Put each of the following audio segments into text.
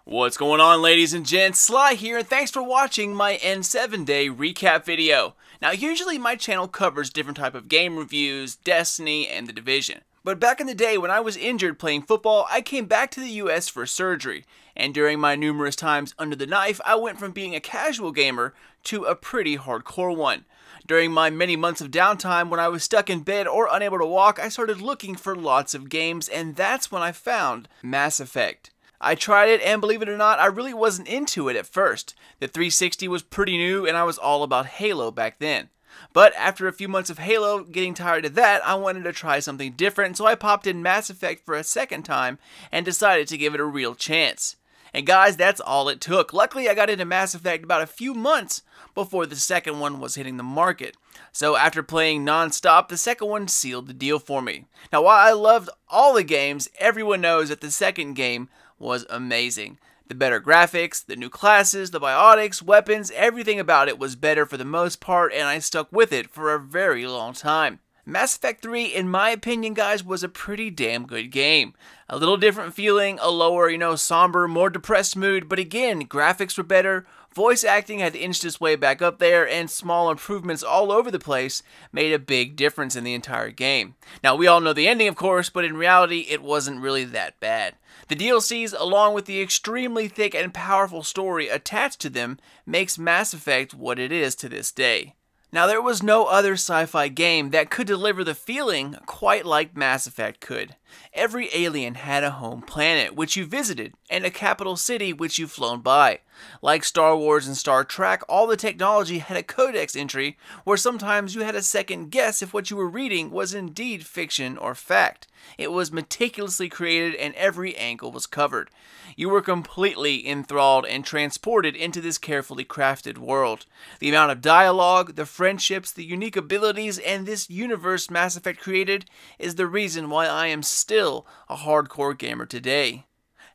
What's going on, ladies and gents? Sly here, and thanks for watching my N7 Day recap video. Now, usually my channel covers different type of game reviews, Destiny, and The Division. But back in the day when I was injured playing football, I came back to the US for surgery. And during my numerous times under the knife, I went from being a casual gamer to a pretty hardcore one. During my many months of downtime when I was stuck in bed or unable to walk, I started looking for lots of games, and that's when I found Mass Effect. I tried it, and believe it or not, I really wasn't into it at first. The 360 was pretty new, and I was all about Halo back then. But after a few months of Halo, getting tired of that, I wanted to try something different, so I popped in Mass Effect for a second time and decided to give it a real chance. And guys, that's all it took. Luckily, I got into Mass Effect about a few months before the second one was hitting the market. So after playing non-stop, the second one sealed the deal for me. Now, while I loved all the games, everyone knows that the second game was amazing. The better graphics, the new classes, the biotics, weapons, everything about it was better for the most part, and I stuck with it for a very long time. Mass Effect 3, in my opinion, guys, was a pretty damn good game. A little different feeling, a lower, somber, more depressed mood, but again, graphics were better, voice acting had inched its way back up there, and small improvements all over the place made a big difference in the entire game. Now, we all know the ending, of course, but in reality, it wasn't really that bad. The DLCs, along with the extremely thick and powerful story attached to them, makes Mass Effect what it is to this day. Now, there was no other sci-fi game that could deliver the feeling quite like Mass Effect could. Every alien had a home planet, which you visited, and a capital city, which you've flown by. Like Star Wars and Star Trek, all the technology had a codex entry, where sometimes you had a second guess if what you were reading was indeed fiction or fact. It was meticulously created, and every angle was covered. You were completely enthralled and transported into this carefully crafted world. The amount of dialogue, the friendships, the unique abilities, and this universe Mass Effect created is the reason why I am still a hardcore gamer today.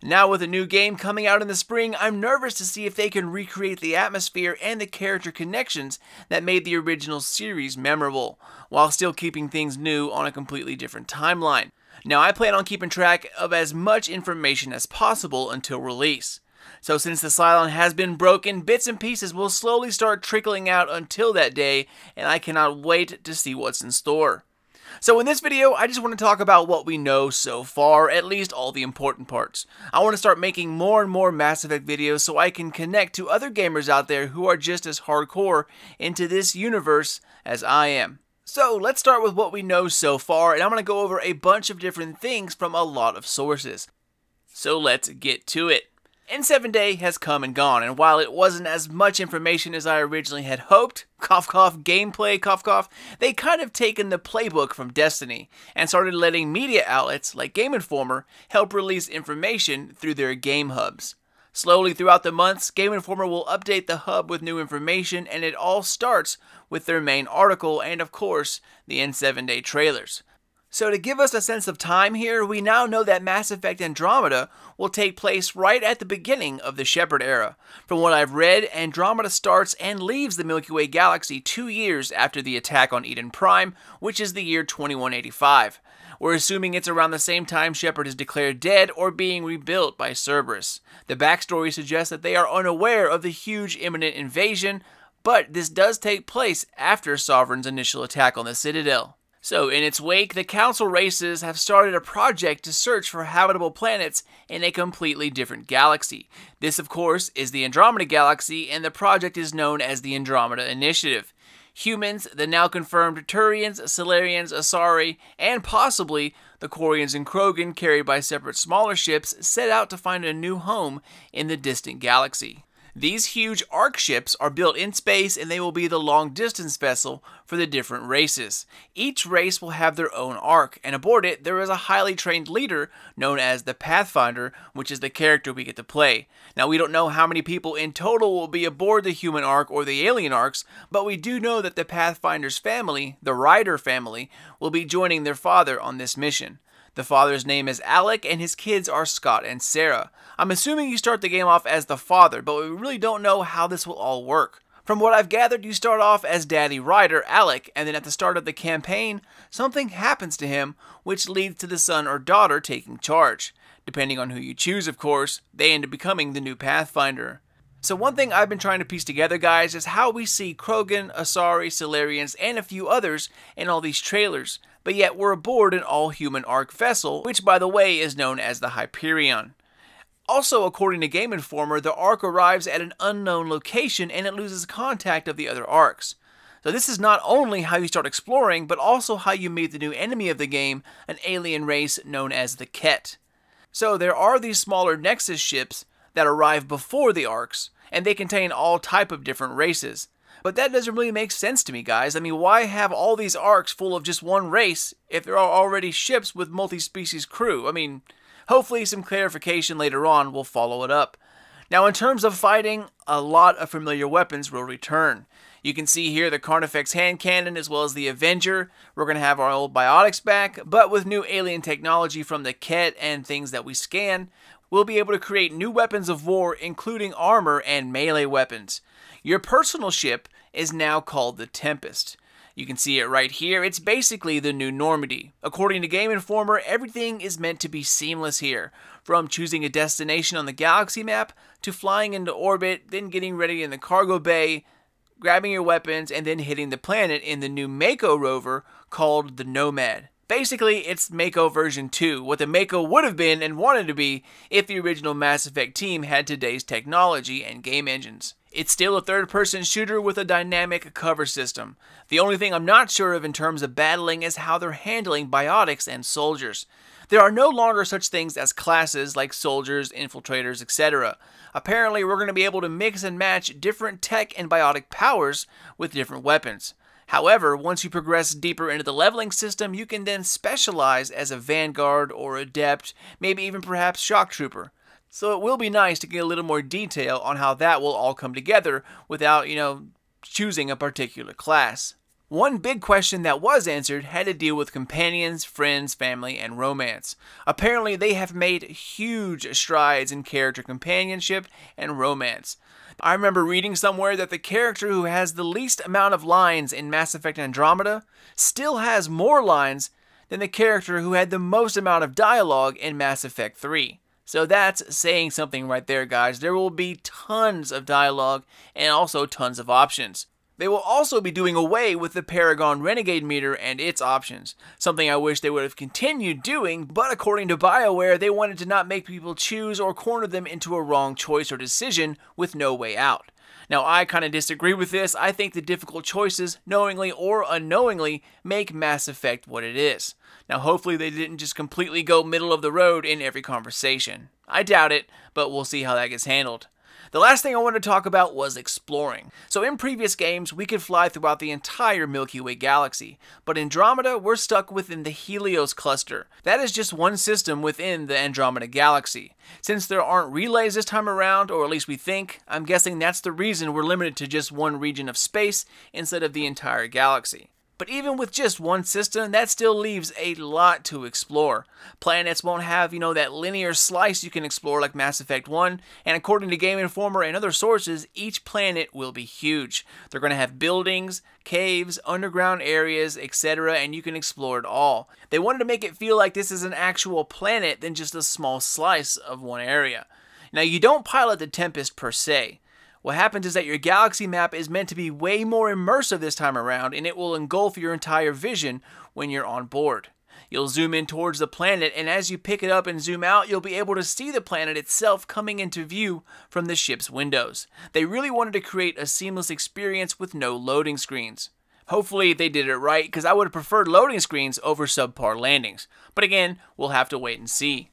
Now, with a new game coming out in the spring, I'm nervous to see if they can recreate the atmosphere and the character connections that made the original series memorable, while still keeping things new on a completely different timeline. Now, I plan on keeping track of as much information as possible until release. So since the Cylon has been broken, bits and pieces will slowly start trickling out until that day, and I cannot wait to see what's in store. So in this video, I just want to talk about what we know so far, at least all the important parts. I want to start making more and more Mass Effect videos so I can connect to other gamers out there who are just as hardcore into this universe as I am. So let's start with what we know so far, and I'm going to go over a bunch of different things from a lot of sources. So let's get to it. N7 Day has come and gone, and while it wasn't as much information as I originally had hoped, cough cough, gameplay, cough cough, they kind of taken the playbook from Destiny and started letting media outlets like Game Informer help release information through their game hubs. Slowly throughout the months, Game Informer will update the hub with new information, and it all starts with their main article and, of course, the N7 Day trailers. So to give us a sense of time here, we now know that Mass Effect Andromeda will take place right at the beginning of the Shepard era. From what I've read, Andromeda starts and leaves the Milky Way galaxy 2 years after the attack on Eden Prime, which is the year 2185. We're assuming it's around the same time Shepard is declared dead or being rebuilt by Cerberus. The backstory suggests that they are unaware of the huge imminent invasion, but this does take place after Sovereign's initial attack on the Citadel. So in its wake, the Council races have started a project to search for habitable planets in a completely different galaxy. This, of course, is the Andromeda Galaxy, and the project is known as the Andromeda Initiative. Humans, the now confirmed Turians, Salarians, Asari, and possibly the Quarians and Krogan carried by separate smaller ships set out to find a new home in the distant galaxy. These huge arc ships are built in space, and they will be the long-distance vessel for the different races. Each race will have their own arc, and aboard it there is a highly trained leader known as the Pathfinder, which is the character we get to play. Now, we don't know how many people in total will be aboard the human arc or the alien arcs, but we do know that the Pathfinder's family, the Ryder family, will be joining their father on this mission. The father's name is Alec, and his kids are Scott and Sarah. I'm assuming you start the game off as the father, but we really don't know how this will all work. From what I've gathered, you start off as Daddy Ryder, Alec, and then at the start of the campaign, something happens to him which leads to the son or daughter taking charge. Depending on who you choose, of course, they end up becoming the new Pathfinder. So one thing I've been trying to piece together, guys, is how we see Krogan, Asari, Solarians, and a few others in all these trailers, but yet we're aboard an all-human Ark vessel, which by the way is known as the Hyperion. Also, according to Game Informer, the Ark arrives at an unknown location and it loses contact of the other Arks. So this is not only how you start exploring, but also how you meet the new enemy of the game, an alien race known as the Ket. So there are these smaller Nexus ships that arrive before the Arks, and they contain all type of different races. But that doesn't really make sense to me, guys. I mean, why have all these Arks full of just one race if there are already ships with multi-species crew? I mean, hopefully some clarification later on will follow it up. Now in terms of fighting, a lot of familiar weapons will return. You can see here the Carnifex hand cannon as well as the Avenger. We're going to have our old biotics back, but with new alien technology from the Ket and things that we scan, we'll be able to create new weapons of war, including armor and melee weapons. Your personal ship is now called the Tempest. You can see it right here. It's basically the new Normandy. According to Game Informer, everything is meant to be seamless here. From choosing a destination on the galaxy map, to flying into orbit, then getting ready in the cargo bay, grabbing your weapons, and then hitting the planet in the new Mako rover called the Nomad. Basically, it's Mako version 2, what the Mako would have been and wanted to be if the original Mass Effect team had today's technology and game engines. It's still a third-person shooter with a dynamic cover system. The only thing I'm not sure of in terms of battling is how they're handling biotics and soldiers. There are no longer such things as classes like soldiers, infiltrators, etc. Apparently, we're going to be able to mix and match different tech and biotic powers with different weapons. However, once you progress deeper into the leveling system, you can then specialize as a Vanguard or Adept, maybe even perhaps Shock Trooper. So it will be nice to get a little more detail on how that will all come together without, choosing a particular class. One big question that was answered had to deal with companions, friends, family, and romance. Apparently, they have made huge strides in character companionship and romance. I remember reading somewhere that the character who has the least amount of lines in Mass Effect Andromeda still has more lines than the character who had the most amount of dialogue in Mass Effect 3. So that's saying something right there, guys. There will be tons of dialogue and also tons of options. They will also be doing away with the Paragon Renegade meter and its options, something I wish they would have continued doing, but according to BioWare, they wanted to not make people choose or corner them into a wrong choice or decision with no way out. Now, I kind of disagree with this. I think the difficult choices, knowingly or unknowingly, make Mass Effect what it is. Now, hopefully they didn't just completely go middle of the road in every conversation. I doubt it, but we'll see how that gets handled. The last thing I wanted to talk about was exploring. So in previous games, we could fly throughout the entire Milky Way galaxy, but in Andromeda, we're stuck within the Helios cluster. That is just one system within the Andromeda galaxy. Since there aren't relays this time around, or at least we think, I'm guessing that's the reason we're limited to just one region of space instead of the entire galaxy. But even with just one system, that still leaves a lot to explore. Planets won't have, that linear slice you can explore like Mass Effect 1, and according to Game Informer and other sources, each planet will be huge. They're going to have buildings, caves, underground areas, etc., and you can explore it all. They wanted to make it feel like this is an actual planet than just a small slice of one area. Now, you don't pilot the Tempest per se. What happens is that your galaxy map is meant to be way more immersive this time around, and it will engulf your entire vision when you're on board. You'll zoom in towards the planet, and as you pick it up and zoom out, you'll be able to see the planet itself coming into view from the ship's windows. They really wanted to create a seamless experience with no loading screens. Hopefully they did it right, because I would have preferred loading screens over subpar landings. But again, we'll have to wait and see.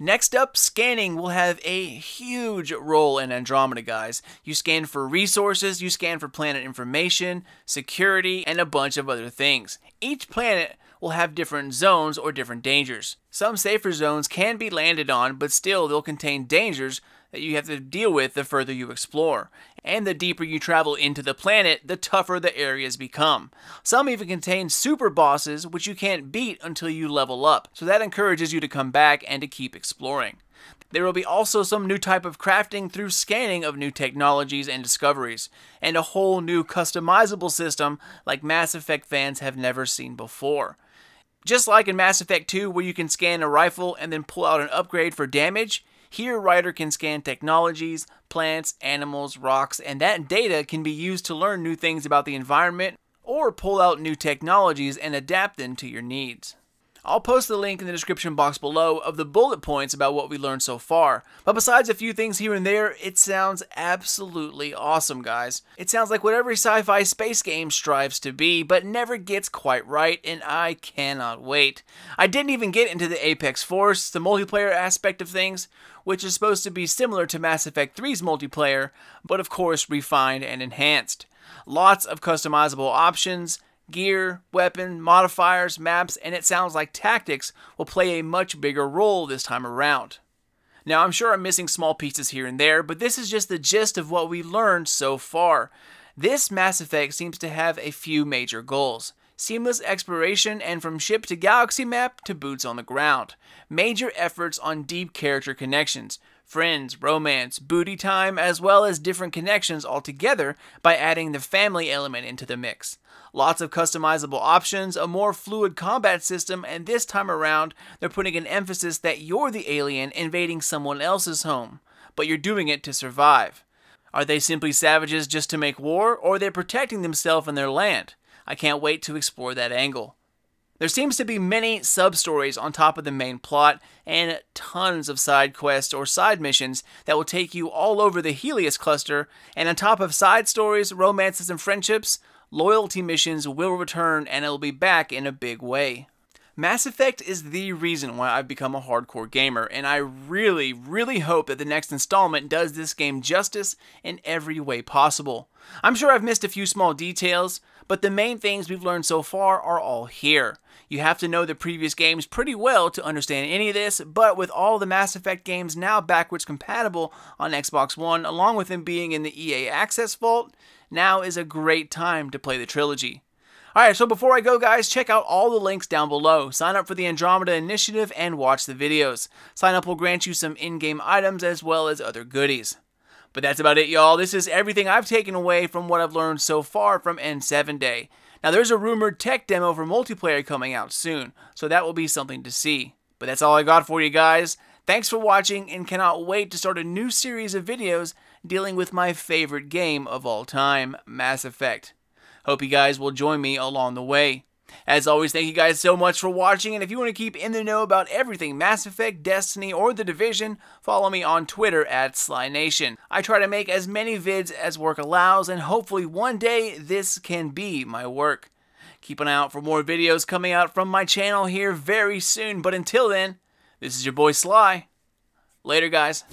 Next up, scanning will have a huge role in Andromeda, guys. You scan for resources, you scan for planet information, security, and a bunch of other things. Each planet will have different zones or different dangers. Some safer zones can be landed on, but still they'll contain dangers that you have to deal with the further you explore. And the deeper you travel into the planet, the tougher the areas become. Some even contain super bosses which you can't beat until you level up, so that encourages you to come back and to keep exploring. There will be also some new type of crafting through scanning of new technologies and discoveries, and a whole new customizable system like Mass Effect fans have never seen before. Just like in Mass Effect 2 where you can scan a rifle and then pull out an upgrade for damage, here Ryder can scan technologies, plants, animals, rocks, and that data can be used to learn new things about the environment or pull out new technologies and adapt them to your needs. I'll post the link in the description box below of the bullet points about what we learned so far, but besides a few things here and there, it sounds absolutely awesome, guys. It sounds like what every sci-fi space game strives to be, but never gets quite right, and I cannot wait. I didn't even get into the Apex Force, the multiplayer aspect of things, which is supposed to be similar to Mass Effect 3's multiplayer, but of course refined and enhanced. Lots of customizable options, gear, weapon, modifiers, maps, and it sounds like tactics will play a much bigger role this time around. Now, I'm sure I'm missing small pieces here and there, but this is just the gist of what we learned so far. This Mass Effect seems to have a few major goals. Seamless exploration and from ship to galaxy map to boots on the ground. Major efforts on deep character connections, friends, romance, booty time, as well as different connections altogether by adding the family element into the mix. Lots of customizable options, a more fluid combat system, and this time around, they're putting an emphasis that you're the alien invading someone else's home, but you're doing it to survive. Are they simply savages just to make war, or are they protecting themselves and their land? I can't wait to explore that angle. There seems to be many sub-stories on top of the main plot, and tons of side quests or side missions that will take you all over the Helios cluster, and on top of side stories, romances, and friendships, loyalty missions will return and it will be back in a big way. Mass Effect is the reason why I've become a hardcore gamer, and I really hope that the next installment does this game justice in every way possible. I'm sure I've missed a few small details, but the main things we've learned so far are all here. You have to know the previous games pretty well to understand any of this, but with all the Mass Effect games now backwards compatible on Xbox One, along with them being in the EA Access vault, now is a great time to play the trilogy. Alright, so before I go, guys, check out all the links down below. Sign up for the Andromeda initiative and watch the videos. Sign up will grant you some in-game items as well as other goodies. But that's about it, y'all. This is everything I've taken away from what I've learned so far from N7 Day. Now, there's a rumored tech demo for multiplayer coming out soon, so that will be something to see. But that's all I got for you guys. Thanks for watching, and cannot wait to start a new series of videos dealing with my favorite game of all time, Mass Effect. Hope you guys will join me along the way. As always, thank you guys so much for watching, and if you want to keep in the know about everything Mass Effect, Destiny, or The Division, follow me on Twitter at SlyNation. I try to make as many vids as work allows, and hopefully one day this can be my work. Keep an eye out for more videos coming out from my channel here very soon, but until then, this is your boy Sly. Later, guys.